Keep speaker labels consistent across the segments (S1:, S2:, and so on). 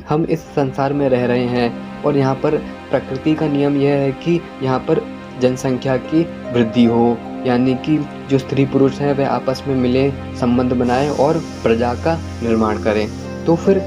S1: हम इस संसार में रह रहे हैं और यहाँ पर प्रकृति का नियम यह है कि यहाँ पर जनसंख्या की वृद्धि हो, यानी कि जो स्त्री पुरुष हैं वह आपस में मिले, संबंध बनाएं और प्रजा का निर्माण करें। तो फिर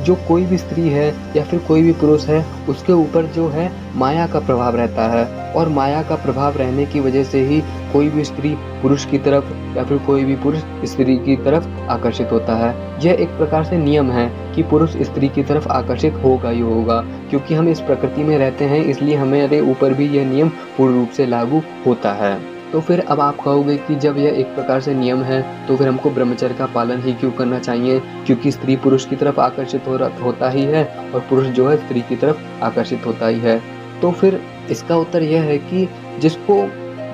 S1: जो कोई भी स्त्री है या फिर कोई भी पुरुष है, उसके ऊपर जो है माया का प्रभाव रहता है, और माया का प्रभाव रहने की वजह से ही कोई भी स्त्री पुरुष की तरफ या फिर कोई भी पुरुष स्त्री की तरफ आकर्षित होता है। यह एक प्रकार से नियम है कि पुरुष स्त्री की तरफ आकर्षित होगा ही होगा, क्योंकि हम इस प्रकृति में रहते हैं, इसलिए हमारे ऊपर भी यह नियम पूर्ण रूप से लागू होता है। तो फिर अब आप कहोगे कि जब यह एक प्रकार से नियम है तो फिर हमको ब्रह्मचर्य का पालन ही क्यों करना चाहिए, क्योंकि स्त्री पुरुष की तरफ आकर्षित होता ही है और पुरुष जो है स्त्री की तरफ आकर्षित होता ही है। तो फिर इसका उत्तर यह है कि जिसको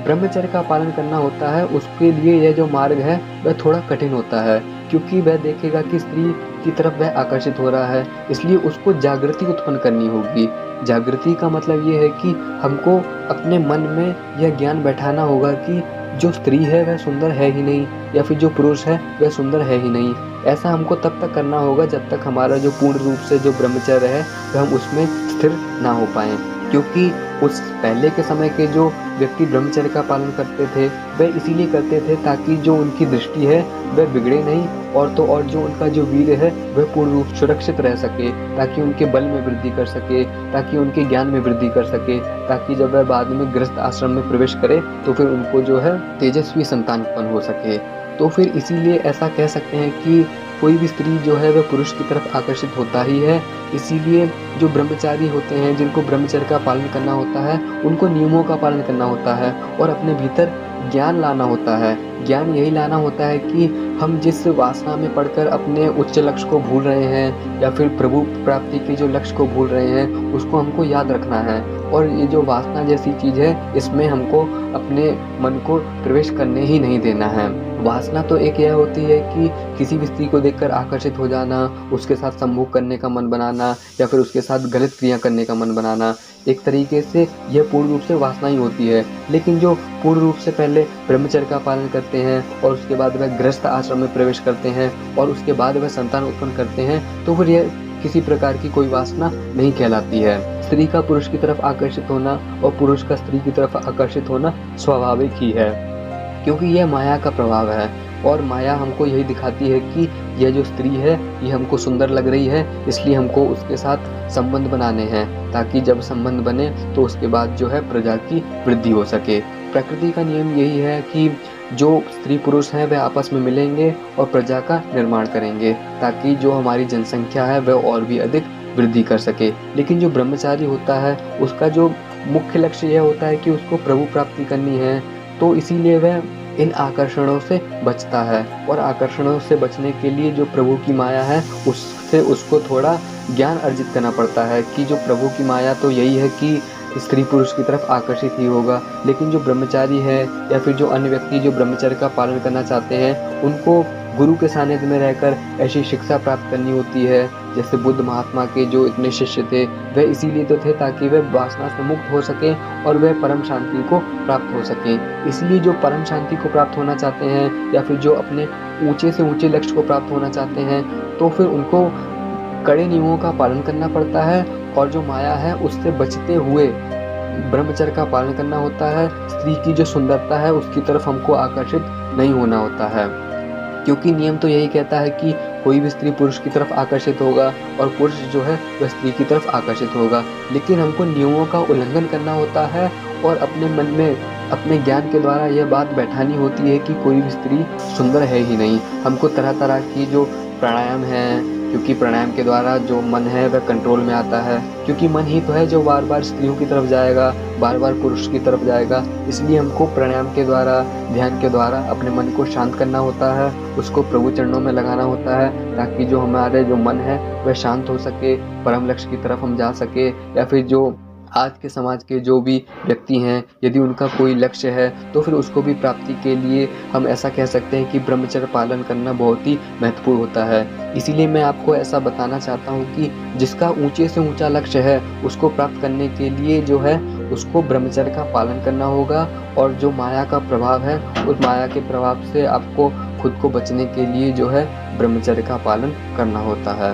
S1: ब्रह्मचर्य का पालन करना होता है उसके लिए यह जो मार्ग है वह थोड़ा कठिन होता है, क्योंकि वह देखेगा कि स्त्री की तरफ वह आकर्षित हो रहा है, इसलिए उसको जागृति उत्पन्न करनी होगी। जागृति का मतलब ये है कि हमको अपने मन में यह ज्ञान बैठाना होगा कि जो स्त्री है वह सुंदर है ही नहीं, या फिर जो पुरुष है वह सुंदर है ही नहीं। ऐसा हमको तब तक करना होगा जब तक हमारा जो पूर्ण रूप से जो ब्रह्मचर्य है वह हम उसमें स्थिर ना हो पाएं, क्योंकि उस पहले के समय के जो व्यक्ति ब्रह्मचर्य का पालन करते थे वह इसीलिए करते थे ताकि जो उनकी दृष्टि है वह बिगड़े नहीं, और जो उनका जो वीर्य है वह पूर्ण रूप सुरक्षित रह सके, ताकि उनके बल में वृद्धि कर सके, ताकि उनके ज्ञान में वृद्धि कर सके, ताकि जब वह बाद में गृहस्थ आश्रम में प्रवेश करे तो फिर उनको जो है तेजस्वी संतान उत्पन्न हो सके। तो फिर इसीलिए ऐसा कह सकते हैं कि कोई भी स्त्री जो है वह पुरुष की तरफ आकर्षित होता ही है। इसीलिए जो ब्रह्मचारी होते हैं, जिनको ब्रह्मचर्य का पालन करना होता है, उनको नियमों का पालन करना होता है और अपने भीतर ज्ञान लाना होता है। ज्ञान यही लाना होता है कि हम जिस वासना में पड़कर अपने उच्च लक्ष्य को भूल रहे हैं या फिर प्रभु प्राप्ति के जो लक्ष्य को भूल रहे हैं उसको हमको याद रखना है, और ये जो वासना जैसी चीज़ है इसमें हमको अपने मन को प्रवेश करने ही नहीं देना है। वासना तो एक यह होती है कि किसी भी स्त्री को देखकर आकर्षित हो जाना, उसके साथ संभोग करने का मन बनाना या फिर उसके साथ गलत क्रिया करने का मन बनाना, एक तरीके से यह पूर्ण रूप से वासना ही होती है। लेकिन जो पूर्ण रूप से पहले ब्रह्मचर्य का पालन करते हैं और उसके बाद वह गृहस्थ आश्रम में प्रवेश करते हैं और उसके बाद वह संतान उत्पन्न करते हैं, तो फिर यह किसी प्रकार की कोई वासना नहीं कहलाती है। स्त्री का पुरुष की तरफ आकर्षित होना और पुरुष का स्त्री की तरफ आकर्षित होना स्वाभाविक ही है, क्योंकि यह माया का प्रभाव है, और माया हमको यही दिखाती है कि यह जो स्त्री है ये हमको सुंदर लग रही है, इसलिए हमको उसके साथ संबंध बनाने हैं, ताकि जब संबंध बने तो उसके बाद जो है प्रजा की वृद्धि हो सके। प्रकृति का नियम यही है कि जो स्त्री पुरुष हैं वह आपस में मिलेंगे और प्रजा का निर्माण करेंगे, ताकि जो हमारी जनसंख्या है वह और भी अधिक वृद्धि कर सके। लेकिन जो ब्रह्मचारी होता है उसका जो मुख्य लक्ष्य यह होता है कि उसको प्रभु प्राप्ति करनी है, तो इसीलिए वह इन आकर्षणों से बचता है, और आकर्षणों से बचने के लिए जो प्रभु की माया है उससे उसको थोड़ा ज्ञान अर्जित करना पड़ता है कि जो प्रभु की माया तो यही है कि स्त्री पुरुष की तरफ आकर्षित ही होगा। लेकिन जो ब्रह्मचारी है या फिर जो अन्य व्यक्ति जो ब्रह्मचर्य का पालन करना चाहते हैं उनको गुरु के सानिध्य में रहकर ऐसी शिक्षा प्राप्त करनी होती है। जैसे बुद्ध महात्मा के जो इतने शिष्य थे वह इसीलिए तो थे ताकि वह वासना से मुक्त हो सके और वह परम शांति को प्राप्त हो सके। इसलिए जो परम शांति को प्राप्त होना चाहते हैं या फिर जो अपने ऊंचे से ऊंचे लक्ष्य को प्राप्त होना चाहते हैं तो फिर उनको कड़े नियमों का पालन करना पड़ता है, और जो माया है उससे बचते हुए ब्रह्मचर्य का पालन करना होता है। स्त्री की जो सुंदरता है उसकी तरफ हमको आकर्षित नहीं होना होता है, क्योंकि नियम तो यही कहता है कि कोई भी स्त्री पुरुष की तरफ आकर्षित होगा और पुरुष जो है वह स्त्री की तरफ आकर्षित होगा। लेकिन हमको नियमों का उल्लंघन करना होता है और अपने मन में अपने ज्ञान के द्वारा यह बात बैठानी होती है कि कोई भी स्त्री सुंदर है ही नहीं। हमको तरह तरह की जो प्राणायाम है, क्योंकि प्राणायाम के द्वारा जो मन है वह कंट्रोल में आता है, क्योंकि मन ही तो है जो बार बार स्त्रियों की तरफ जाएगा, बार बार पुरुष की तरफ जाएगा। इसलिए हमको प्राणायाम के द्वारा, ध्यान के द्वारा अपने मन को शांत करना होता है, उसको प्रभु चरणों में लगाना होता है, ताकि जो हमारे जो मन है वह शांत हो सके, परम लक्ष्य की तरफ हम जा सके। या फिर जो आज के समाज के जो भी व्यक्ति हैं यदि उनका कोई लक्ष्य है तो फिर उसको भी प्राप्ति के लिए हम ऐसा कह सकते हैं कि ब्रह्मचर्य पालन करना बहुत ही महत्वपूर्ण होता है। इसीलिए मैं आपको ऐसा बताना चाहता हूँ कि जिसका ऊंचे से ऊंचा लक्ष्य है उसको प्राप्त करने के लिए जो है उसको ब्रह्मचर्य का पालन करना होगा, और जो माया का प्रभाव है उस माया के प्रभाव से आपको खुद को बचने के लिए जो है ब्रह्मचर्य का पालन करना होता है।